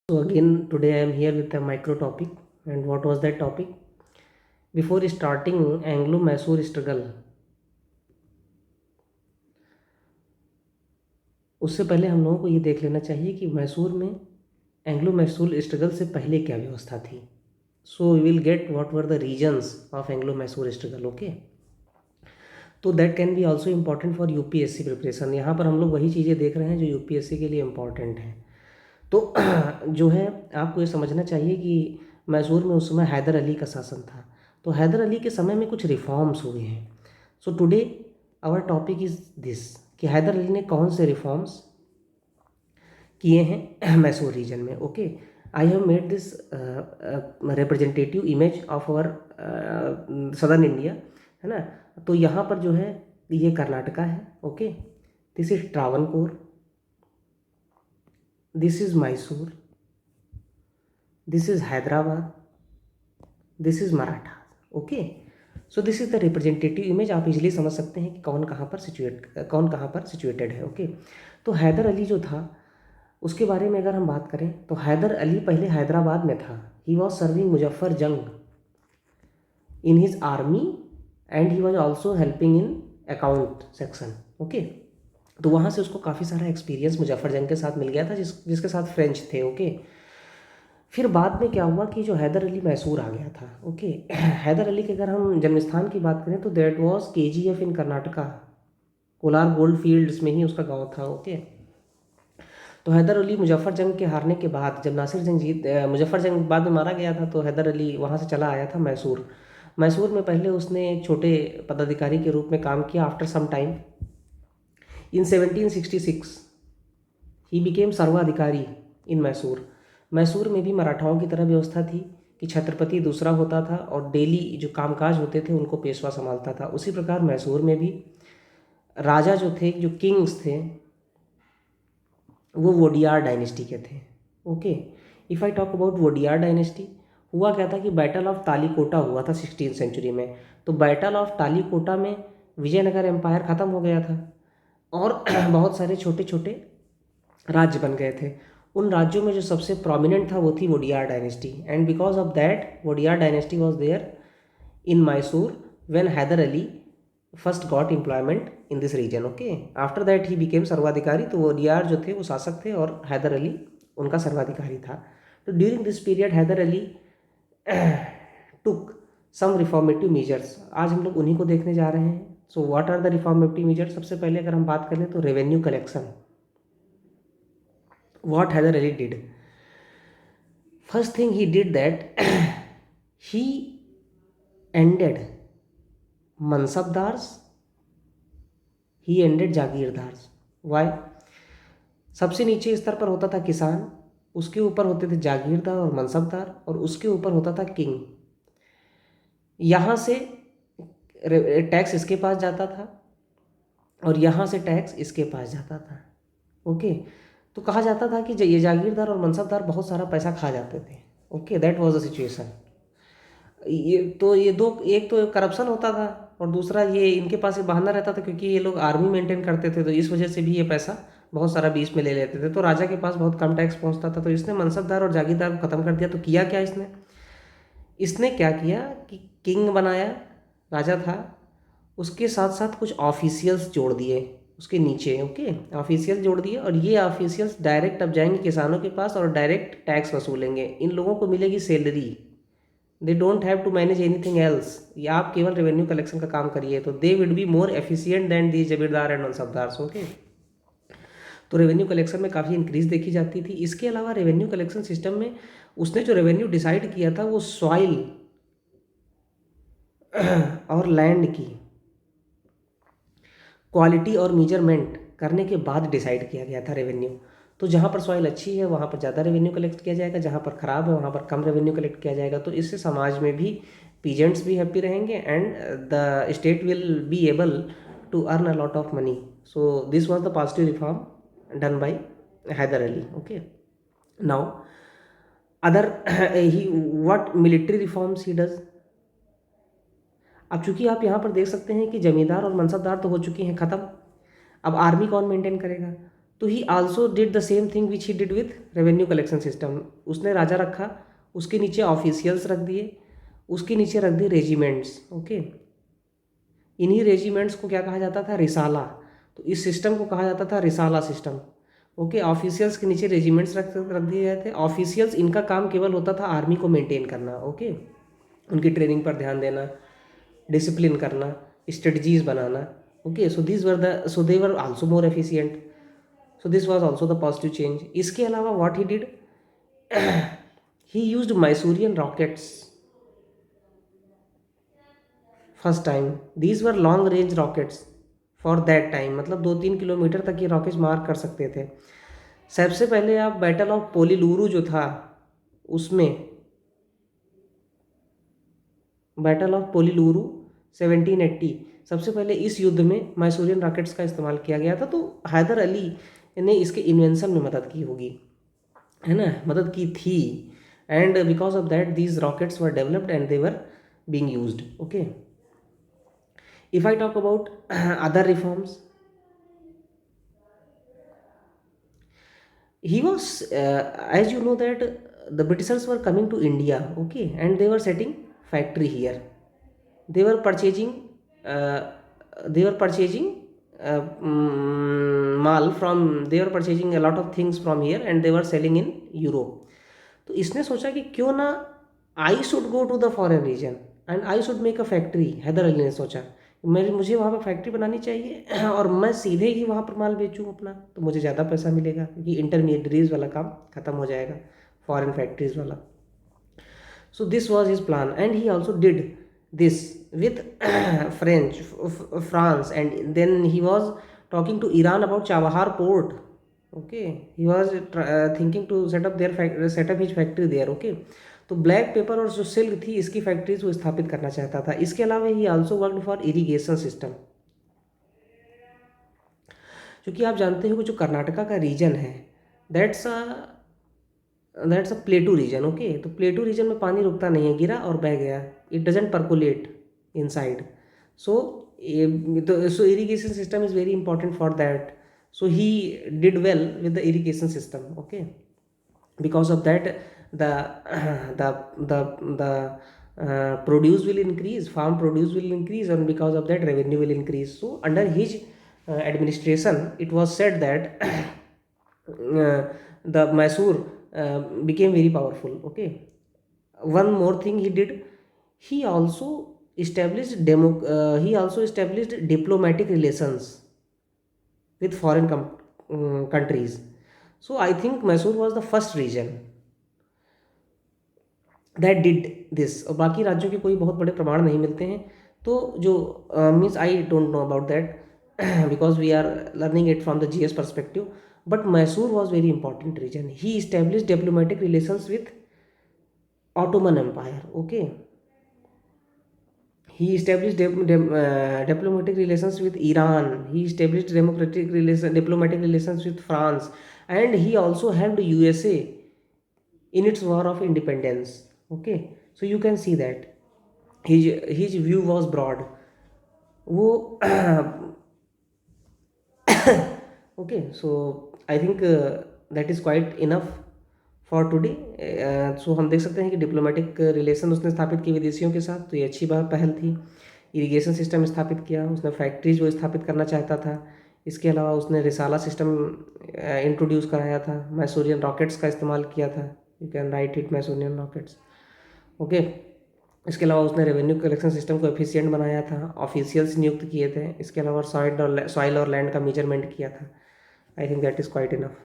So again today I am here with a micro topic. And what was that topic? Before starting Anglo-Mysore struggle, उससे पहले हम लोगों को ये देख लेना चाहिए कि मैसूर में एंग्लो मैसूर स्ट्रगल से पहले क्या व्यवस्था थी. So we will get what were the reasons of Anglo Mysore struggle. Okay, तो that can be also important for UPSC preparation. यहाँ पर हम लोग वही चीज़ें देख रहे हैं जो यूपीएससी के लिए इम्पॉर्टेंट हैं. तो जो है आपको ये समझना चाहिए कि मैसूर में उस समय हैदर अली का शासन था. तो हैदर अली के समय में कुछ रिफॉर्म्स हुए हैं. So today our topic is this कि हैदर अली ने कौन से रिफॉर्म्स किए हैं मैसूर रीजन में. Okay, I have made this representative image of our southern India, है ना. तो यहाँ पर जो है ये कर्नाटका है. Okay, this is Travancore, this is Mysore, this is Hyderabad, this is Maratha. Okay, so this is the representative image. आप इजीली समझ सकते हैं कि कौन कहाँ पर सिचुएटेड है. ओके, तो हैदर अली जो था उसके बारे में अगर हम बात करें तो हैदर अली पहले हैदराबाद में था. ही वॉज सर्विंग मुजफ्फर जंग in his army and he was also helping in account section. Okay, तो वहाँ से उसको काफ़ी सारा एक्सपीरियंस मुजफ्फर जंग के साथ मिल गया था जिसके साथ फ्रेंच थे. ओके, फिर बाद में क्या हुआ कि जो हैदर अली मैसूर आ गया था. ओके, हैदर अली के अगर हम जन्म स्थान की बात करें तो that was KGF in Karnataka. Kolar gold fields में ही उसका गांव था. ओके, तो हैदर अली मुजफ्फर जंग के हारने के बाद जब नासिर जंग मुजफ्फर जंग बाद में मारा गया था तो हैदर अली वहाँ से चला आया था मैसूर. मैसूर में पहले उसने एक छोटे पदाधिकारी के रूप में काम किया. After some time in 1766 he became सर्वाधिकारी इन मैसूर. मैसूर में भी मराठाओं की तरह व्यवस्था थी कि छत्रपति दूसरा होता था और डेली जो कामकाज होते थे उनको पेशवा संभालता था. उसी प्रकार मैसूर में भी राजा जो थे, जो किंग्स थे, वो वोडियार डायनेस्टी के थे. Okay, if I talk about Wodeyar dynasty, हुआ क्या था कि बैटल ऑफ तालीकोटा हुआ था 16th सेंचुरी में. तो बैटल ऑफ तालीकोटा में विजयनगर एम्पायर ख़त्म हो गया था और बहुत सारे छोटे छोटे राज्य बन गए थे. उन राज्यों में जो सबसे प्रोमिनेंट था वो थी Wodeyar dynasty. And because of that Wodeyar dynasty was there in Mysore when Hyder Ali first got employment in this region. Okay, after that he became सर्वाधिकारी. तो वोडियार जो थे वो शासक थे और हैदर अली उनका सर्वाधिकारी था. तो during this period Hyder Ali took some reformative measures. आज हम लोग उन्हीं को देखने जा रहे हैं. So what are the reformative measures? सबसे पहले अगर हम बात करें तो revenue collection. What Hyder Ali did? First thing he did that he ended mansabdars, he ended जागीरदार्स. Why? सबसे नीचे स्तर पर होता था किसान, उसके ऊपर होते थे जागीरदार और मनसबदार, और उसके ऊपर होता था किंग. यहाँ से टैक्स इसके पास जाता था और यहाँ से टैक्स इसके पास जाता था. ओके, तो कहा जाता था कि ये जागीरदार और मनसबदार बहुत सारा पैसा खा जाते थे. Okay, that was the situation. ये दो, एक तो करप्शन होता था और दूसरा ये इनके पास ये बहाना रहता था क्योंकि ये लोग आर्मी मेंटेन करते थे, तो इस वजह से भी ये पैसा बहुत सारा बीच में ले लेते थे. तो राजा के पास बहुत कम टैक्स पहुंचता था. तो इसने मनसबदार और जागीरदार को ख़त्म कर दिया. तो किया क्या इसने? इसने क्या किया कि किंग बनाया, राजा था, उसके साथ साथ कुछ ऑफिशियल्स जोड़ दिए उसके नीचे. ओके, ऑफिशियल जोड़ दिए और ये ऑफिशियल्स डायरेक्ट अब जाएंगे किसानों के पास और डायरेक्ट टैक्स वसूलेंगे. इन लोगों को मिलेगी salary. They don't have to manage anything else. ये आप केवल रेवेन्यू कलेक्शन का काम करिए. तो they will be more efficient than the zamindar and mansabdars. Okay, तो रेवेन्यू कलेक्शन में काफ़ी इंक्रीज देखी जाती थी. इसके अलावा रेवेन्यू कलेक्शन सिस्टम में उसने जो रेवेन्यू डिसाइड किया था वो सॉइल और लैंड की क्वालिटी और मेजरमेंट करने के बाद डिसाइड किया गया था रेवेन्यू. तो जहाँ पर सॉइल अच्छी है वहाँ पर ज़्यादा रेवेन्यू कलेक्ट किया जाएगा, जहाँ पर ख़राब है वहाँ पर कम रेवेन्यू कलेक्ट किया जाएगा. तो इससे समाज में भी पीजेंट्स भी हैप्पी रहेंगे and the state will be able to earn a lot of money. So this was the positive reform done by Hyder Ali. Okay, now other he what military reforms he does. अब चूंकि आप यहाँ पर देख सकते हैं कि जमींदार और मनसबदार तो हो चुके हैं ख़त्म. अब आर्मी कौन मेंटेन करेगा? तो ही also did the same thing which he did with revenue collection system. उसने राजा रखा, उसके नीचे ऑफिशियल्स रख दिए, उसके नीचे रख दिए रेजिमेंट्स। ओके, इन्हीं रेजिमेंट्स को क्या कहा जाता था? रिसाला। तो इस सिस्टम को कहा जाता था रिसाला सिस्टम। ओके, ऑफिशियल्स के नीचे रेजिमेंट्स रख दिए गए थे। ऑफिशियल्स, इनका काम केवल होता था आर्मी को मेंटेन करना। ओके, उनकी ट्रेनिंग पर ध्यान देना, डिसिप्लिन करना, स्ट्रेटजीज बनाना। Okay, so they were also more efficient. So this was also the positive change. इसके अलावा what he did, he used Mysorean rockets first time. These were long range rockets for that time, मतलब 2-3 kilometre तक ये rockets मार कर सकते थे। सबसे पहले आप बैटल ऑफ पोलिलुरु जो था उसमें, बैटल ऑफ पोलिलुरु 1780, सबसे पहले इस युद्ध में मैसूरियन रॉकेट्स का इस्तेमाल किया गया था। तो हैदर अली ने इसके इन्वेंशन में मदद की होगी, है ना, मदद की थी। And because of that these rockets were developed and they were being used. Okay, if I talk about other reforms, he was as you know that the Britishers were coming to India. Okay, and they were setting factory here. They were purchasing uh, they were purchasing mall from, they were purchasing a lot of things from here and they were selling in Europe. तो इसने सोचा कि क्यों ना I should go to the foreign region and I should make a factory. Hyder Ali ने सोचा मुझे वहाँ पर फैक्ट्री बनानी चाहिए और मैं सीधे ही वहाँ पर माल बेचूँ अपना, तो मुझे ज़्यादा पैसा मिलेगा क्योंकि इंटरमीडिएटरीज वाला काम ख़त्म हो जाएगा, फॉरेन फैक्ट्रीज वाला। सो this was his plan and he also did this with France, and then he was talking to Iran about Chabahar port. Okay, he was thinking to set up his factory there. Okay, तो black pepper और जो silk थी इसकी factories वो स्थापित करना चाहता था। इसके अलावा ही also worked for irrigation system, क्योंकि आप जानते हो कि जो कर्नाटका का रीजन है that's a plateau region. Okay, तो प्लेटू रीजन में पानी रुकता नहीं है, गिरा और बह गया, it doesn't percolate inside. So so irrigation system is very important for that. So he did well with the irrigation system. Okay, because of that the produce will increase, farm produce will increase, and because of that revenue will increase. So under his administration it was said that the Mysore became very powerful. Okay, one more thing he did, he also established diplomatic relations with foreign countries. So I think Mysore was the first region that did this, और बाकी राज्यों के कोई बहुत बड़े प्रमाण नहीं मिलते हैं। तो जो means I don't know about that because we are learning it from the GS perspective, but Mysore was very important region. He establish diplomatic relations with Ottoman empire. Okay, he establish diplomatic relations with Iran, he established diplomatic relations with France, and he also helped USA in its war of independence. Okay, so you can see that his view was broad. वो okay, so I think that is quite enough for today. So हम देख सकते हैं कि diplomatic relation उसने स्थापित किए विदेशियों के साथ, तो ये अच्छी बात पहल थी। इरिगेशन सिस्टम स्थापित किया उसने, फैक्ट्रीज वो स्थापित करना चाहता था। इसके अलावा उसने रिसाला सिस्टम इंट्रोड्यूस कराया था, मैसूरियन रॉकेट्स का इस्तेमाल किया था, you can write it Mysorean rockets. Okay, इसके अलावा उसने रेवेन्यू कलेक्शन सिस्टम को एफिशिएंट बनाया था, ऑफिशियल्स नियुक्त किए थे। इसके अलावा सॉइल और लैंड का मेजरमेंट किया था। I think that is quite enough.